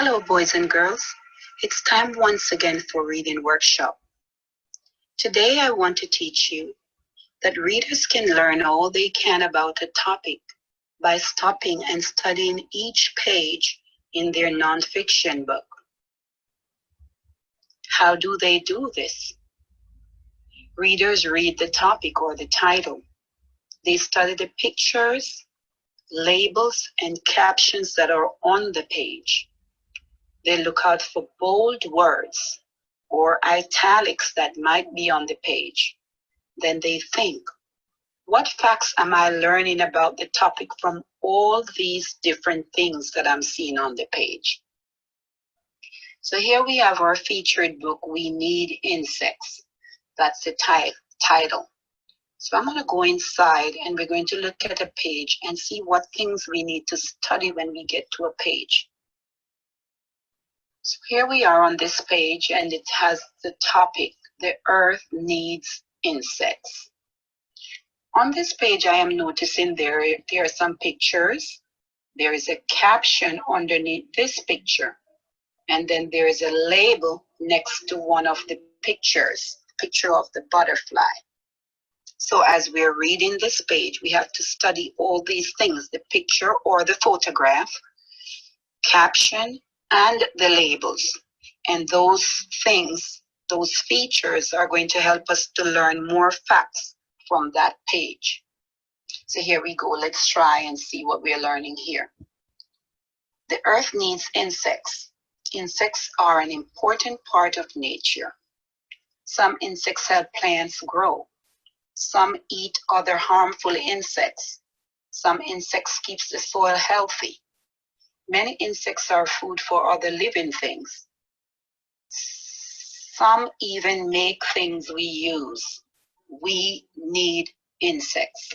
Hello, boys and girls. It's time once again for reading workshop. Today I want to teach you that readers can learn all they can about a topic by stopping and studying each page in their nonfiction book. How do they do this? Readers read the topic or the title. They study the pictures, labels, and captions that are on the page. They look out for bold words or italics that might be on the page. Then they think, what facts am I learning about the topic from all these different things that I'm seeing on the page? So here we have our featured book, We Need Insects. That's the title. So I'm going to go inside and we're going to look at a page and see what things we need to study when we get to a page. So here we are on this page and it has the topic, the earth needs insects. On this page I am noticing there are some pictures. There is a caption underneath this picture. And then there is a label next to one of the pictures, picture of the butterfly. So as we're reading this page, we have to study all these things, the picture or the photograph, caption, and the labels. And those things, those features are going to help us to learn more facts from that page. So here we go. Let's try and see what we're learning here. The earth needs insects. Insects are an important part of nature. Some insects help plants grow. Some eat other harmful insects. Some insects keep the soil healthy. Many insects are food for other living things. Some even make things we use. We need insects.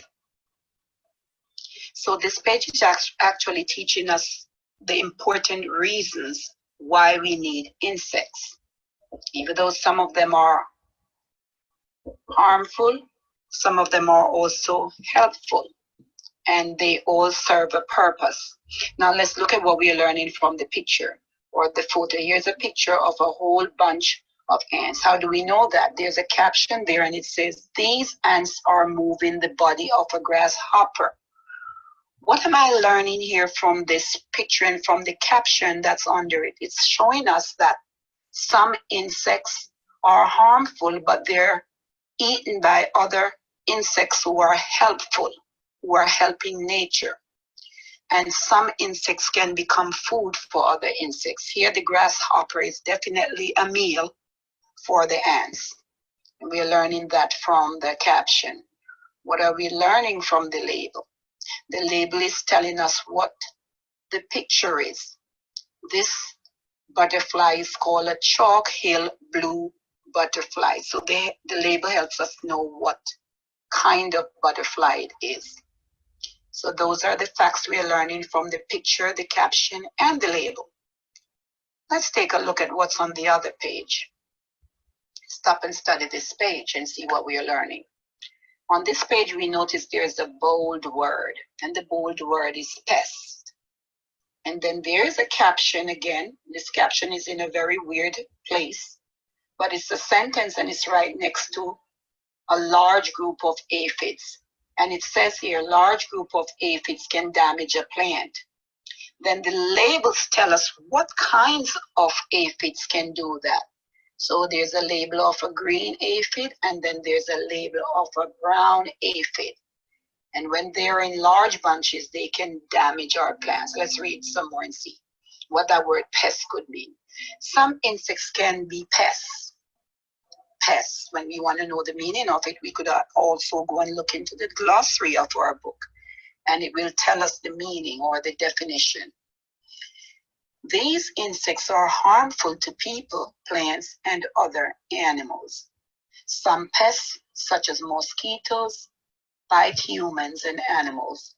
So this page is actually teaching us the important reasons why we need insects. Even though some of them are harmful, some of them are also helpful, and they all serve a purpose. Now let's look at what we are learning from the picture or the photo. Here's a picture of a whole bunch of ants. How do we know that? There's a caption there and it says, these ants are moving the body of a grasshopper. What am I learning here from this picture and from the caption that's under it? It's showing us that some insects are harmful, but they're eaten by other insects who are helpful, who are helping nature. And some insects can become food for other insects. Here the grasshopper is definitely a meal for the ants. And we're learning that from the caption. What are we learning from the label? The label is telling us what the picture is. This butterfly is called a chalk hill blue butterfly. So the label helps us know what kind of butterfly it is. So those are the facts we are learning from the picture, the caption, and the label. Let's take a look at what's on the other page. Stop and study this page and see what we are learning. On this page, we notice there's a bold word, and the bold word is pest. And then there's a caption again. This caption is in a very weird place, but it's a sentence and it's right next to a large group of aphids. And it says here, large group of aphids can damage a plant. Then the labels tell us what kinds of aphids can do that. So there's a label of a green aphid, and then there's a label of a brown aphid. And when they're in large bunches, they can damage our plants. Let's read some more and see what that word pest could mean. Some insects can be pests. Pests. When we want to know the meaning of it, we could also go and look into the glossary of our book, and it will tell us the meaning or the definition. These insects are harmful to people, plants, and other animals. Some pests, such as mosquitoes, bite humans and animals.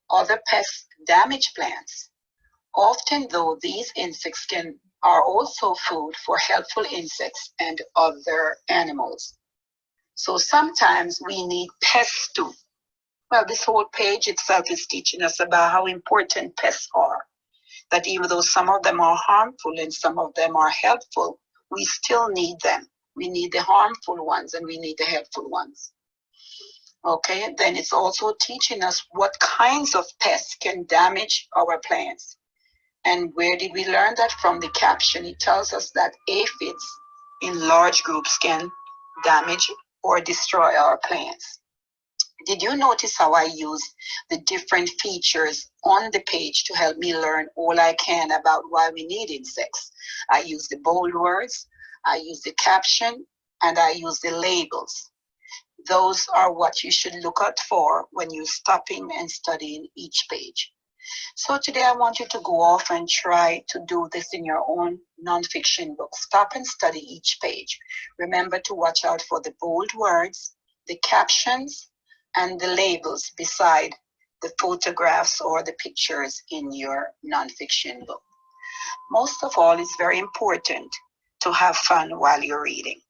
Other pests damage plants. Often, though, these insects are also food for helpful insects and other animals. So sometimes we need pests too. Well, this whole page itself is teaching us about how important pests are. that even though some of them are harmful and some of them are helpful, we still need them. We need the harmful ones and we need the helpful ones. Okay, then it's also teaching us what kinds of pests can damage our plants. And where did we learn that from? The caption, it tells us that aphids in large groups can damage or destroy our plants. Did you notice how I use the different features on the page to help me learn all I can about why we need insects? I use the bold words, I use the caption, and I use the labels. Those are what you should look out for when you're stopping and studying each page. So today I want you to go off and try to do this in your own nonfiction book. Stop and study each page. Remember to watch out for the bold words, the captions, and the labels beside the photographs or the pictures in your nonfiction book. Most of all, it's very important to have fun while you're reading.